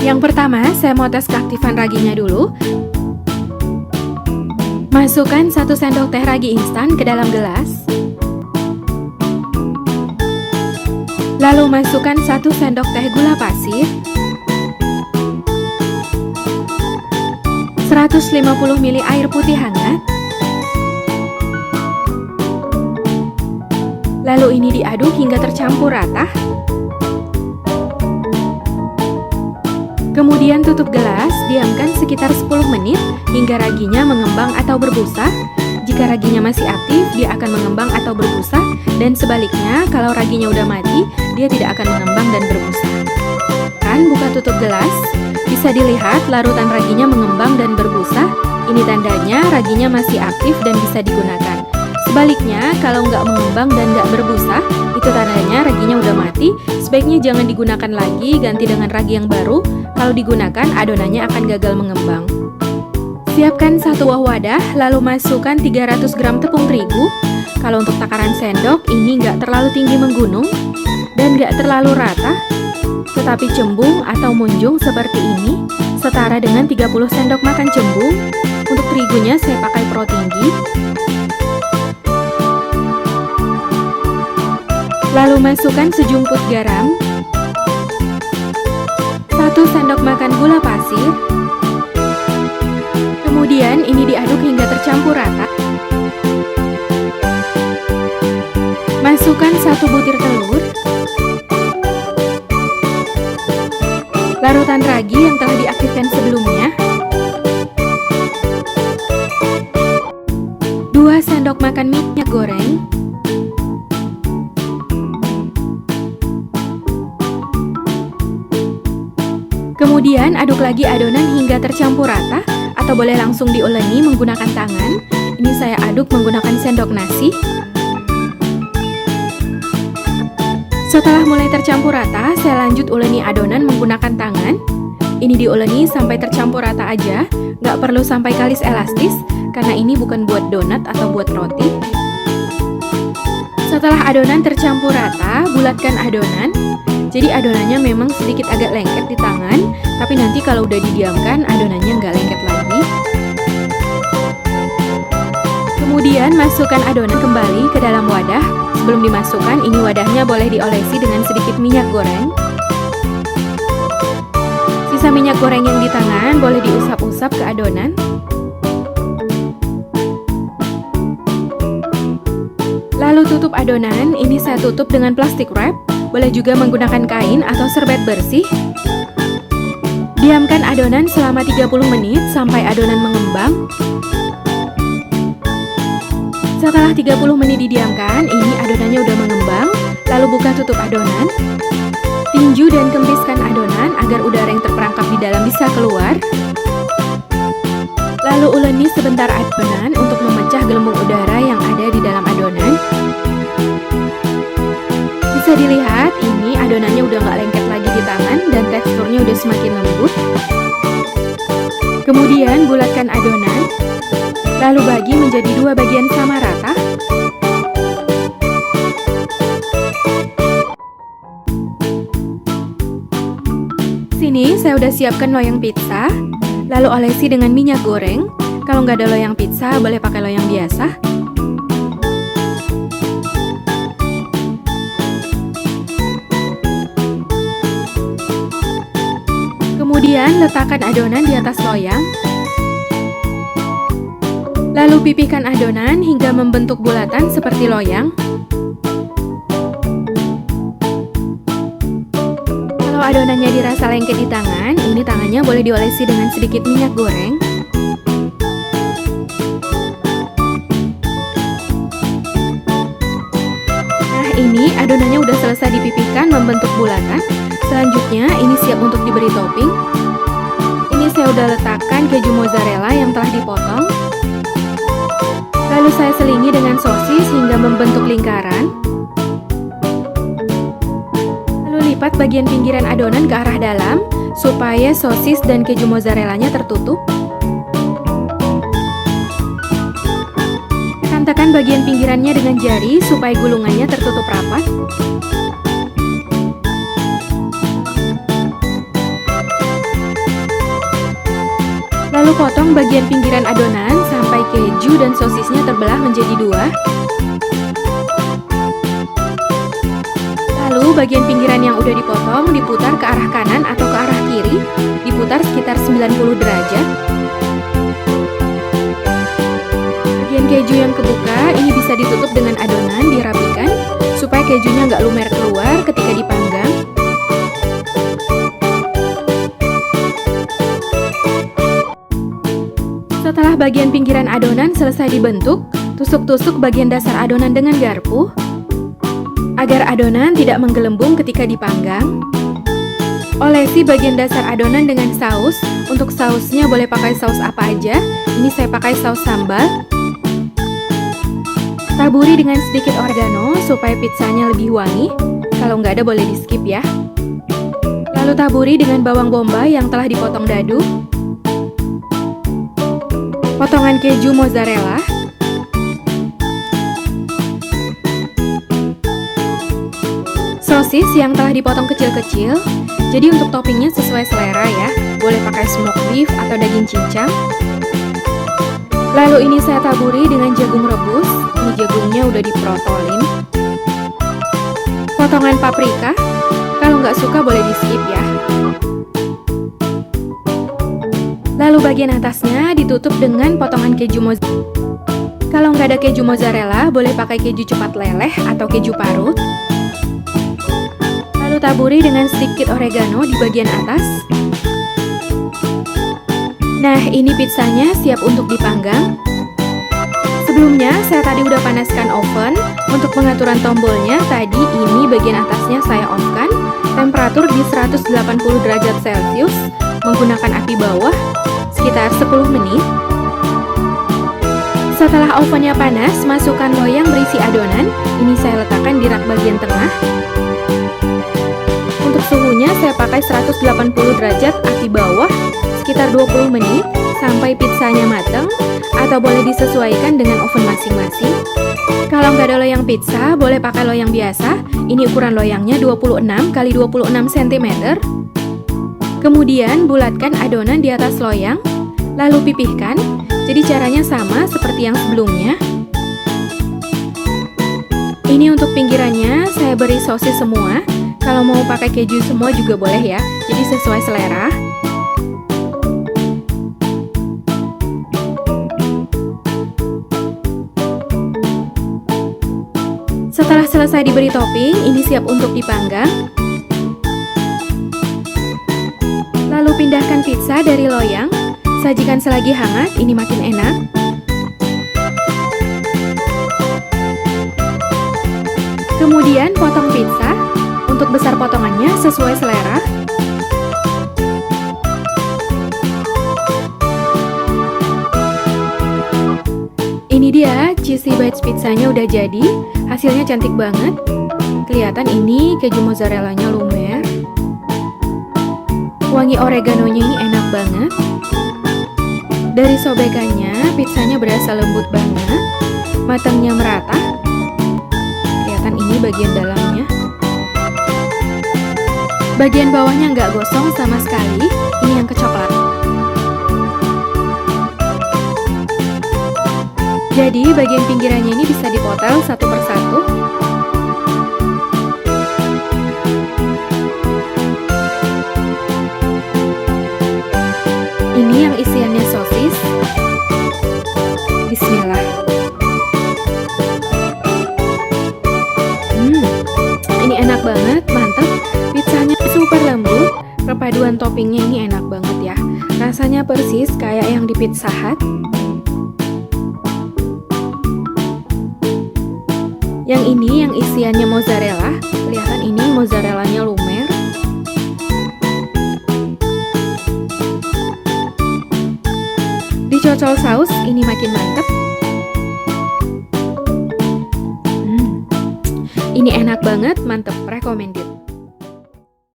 Yang pertama, saya mau tes keaktifan raginya dulu. Masukkan 1 sendok teh ragi instan ke dalam gelas. Lalu masukkan 1 sendok teh gula pasir, 150 ml air putih hangat. Lalu ini diaduk hingga tercampur rata. Kemudian tutup gelas, diamkan sekitar 10 menit hingga raginya mengembang atau berbusa. Jika raginya masih aktif, dia akan mengembang atau berbusa, dan sebaliknya, kalau raginya udah mati, dia tidak akan mengembang dan berbusa. Buka tutup gelas, bisa dilihat larutan raginya mengembang dan berbusa. Ini tandanya raginya masih aktif dan bisa digunakan. Sebaliknya, kalau nggak mengembang dan nggak berbusa, itu tandanya raginya udah mati. Sebaiknya jangan digunakan lagi, ganti dengan ragi yang baru. Kalau digunakan, adonannya akan gagal mengembang. Siapkan 1 buah wadah, lalu masukkan 300 gram tepung terigu. Kalau untuk takaran sendok, ini nggak terlalu tinggi menggunung dan nggak terlalu rata, tetapi cembung atau munjung seperti ini, setara dengan 30 sendok makan cembung. Untuk terigunya saya pakai pro tinggi. Lalu masukkan sejumput garam, 1 sendok makan gula pasir. Kemudian ini diaduk hingga tercampur rata. Masukkan 1 butir telur, larutan ragi yang telah diaktifkan sebelumnya, 2 sendok makan minyak goreng, kemudian aduk lagi adonan hingga tercampur rata, atau boleh langsung diuleni menggunakan tangan. Ini saya aduk menggunakan sendok nasi. Setelah mulai tercampur rata, saya lanjut uleni adonan menggunakan tangan. Ini diuleni sampai tercampur rata aja, nggak perlu sampai kalis elastis, karena ini bukan buat donat atau buat roti. Setelah adonan tercampur rata, bulatkan adonan. Jadi adonannya memang sedikit agak lengket di tangan, tapi nanti kalau udah didiamkan, adonannya nggak lengket lagi. Kemudian masukkan adonan kembali ke dalam wadah. Sebelum dimasukkan, ini wadahnya boleh diolesi dengan sedikit minyak goreng. Sisa minyak goreng yang di tangan boleh diusap-usap ke adonan. Lalu tutup adonan, ini saya tutup dengan plastik wrap. Boleh juga menggunakan kain atau serbet bersih. Diamkan adonan selama 30 menit sampai adonan mengembang. Setelah 30 menit didiamkan, ini adonannya udah mengembang. Lalu buka tutup adonan. Tinju dan kempiskan adonan agar udara yang terperangkap di dalam bisa keluar. Lalu uleni sebentar adonan untuk memecah gelembung udara yang ada di dalam adonan. Bisa dilihat, ini adonannya udah nggak lengket lagi di tangan dan teksturnya udah semakin lembut. Kemudian bulatkan adonan, lalu bagi menjadi 2 bagian sama rata. Sini saya udah siapkan loyang pizza, lalu olesi dengan minyak goreng. Kalau nggak ada loyang pizza, boleh pakai loyang biasa. Kemudian letakkan adonan di atas loyang. Lalu pipihkan adonan hingga membentuk bulatan seperti loyang. Kalau adonannya dirasa lengket di tangan, ini tangannya boleh diolesi dengan sedikit minyak goreng. Nah, ini adonannya udah selesai dipipihkan membentuk bulatan. Selanjutnya, ini siap untuk diberi topping. Ini saya udah letakkan keju mozzarella yang telah dipotong. Lalu saya selingi dengan sosis hingga membentuk lingkaran. Lalu lipat bagian pinggiran adonan ke arah dalam, supaya sosis dan keju mozzarellanya tertutup. Tekan bagian pinggirannya dengan jari, supaya gulungannya tertutup rapat. Lalu potong bagian pinggiran adonan sampai keju dan sosisnya terbelah menjadi dua. Lalu bagian pinggiran yang udah dipotong diputar ke arah kanan atau ke arah kiri, diputar sekitar 90 derajat. Bagian keju yang kebuka ini bisa ditutup dengan adonan, dirapikan supaya kejunya nggak lumer keluar ketika dipanggang. Setelah bagian pinggiran adonan selesai dibentuk, tusuk-tusuk bagian dasar adonan dengan garpu agar adonan tidak menggelembung ketika dipanggang. Olesi bagian dasar adonan dengan saus. Untuk sausnya boleh pakai saus apa aja. Ini saya pakai saus sambal. Taburi dengan sedikit oregano supaya pizzanya lebih wangi. Kalau nggak ada boleh di skip ya. Lalu taburi dengan bawang bombay yang telah dipotong dadu. Potongan keju mozzarella. Sosis yang telah dipotong kecil-kecil. Jadi untuk toppingnya sesuai selera ya. Boleh pakai smoked beef atau daging cincang. Lalu ini saya taburi dengan jagung rebus. Ini jagungnya udah diprotolin. Potongan paprika. Kalau nggak suka boleh di skip ya. Lalu bagian atasnya ditutup dengan potongan keju mozzarella. Kalau nggak ada keju mozzarella, boleh pakai keju cepat leleh atau keju parut. Lalu taburi dengan sedikit oregano di bagian atas. Nah, ini pizzanya siap untuk dipanggang. Sebelumnya, saya tadi udah panaskan oven. Untuk pengaturan tombolnya, tadi ini bagian atasnya saya off-kan. Temperatur di 180 derajat Celcius, menggunakan api bawah, sekitar 10 menit. Setelah ovennya panas, masukkan loyang berisi adonan. Ini saya letakkan di rak bagian tengah. Untuk suhunya saya pakai 180 derajat api bawah, sekitar 20 menit sampai pizzanya matang, atau boleh disesuaikan dengan oven masing-masing. Kalau nggak ada loyang pizza, boleh pakai loyang biasa. Ini ukuran loyangnya 26 x 26 cm. Kemudian bulatkan adonan di atas loyang, lalu pipihkan. Jadi caranya sama seperti yang sebelumnya. Ini untuk pinggirannya saya beri sosis semua. Kalau mau pakai keju semua juga boleh ya. Jadi sesuai selera. Setelah selesai diberi topping, ini siap untuk dipanggang. Lalu pindahkan pizza dari loyang. Sajikan selagi hangat, ini makin enak. Kemudian potong pizza. Untuk besar potongannya sesuai selera. Ini dia, cheesy bites pizzanya udah jadi. Hasilnya cantik banget. Kelihatan ini keju mozzarellanya lumer. Wangi oreganonya ini enak banget. Dari sobekannya, pizzanya berasa lembut banget. Matangnya merata. Kelihatan ini bagian dalamnya. Bagian bawahnya nggak gosong sama sekali. Ini yang kecoklat. Jadi bagian pinggirannya ini bisa dipotong satu persatu. Ini yang isiannya sosis. Bismillah. Ini enak banget, mantap. Pizzanya super lembut. Perpaduan toppingnya ini enak banget ya. Rasanya persis kayak yang di Pizza Hut. Yang ini yang isiannya mozzarella. Kelihatan ini mozzarellanya lumer. Dicocol saus, ini makin mantep. Ini enak banget, mantep, recommended.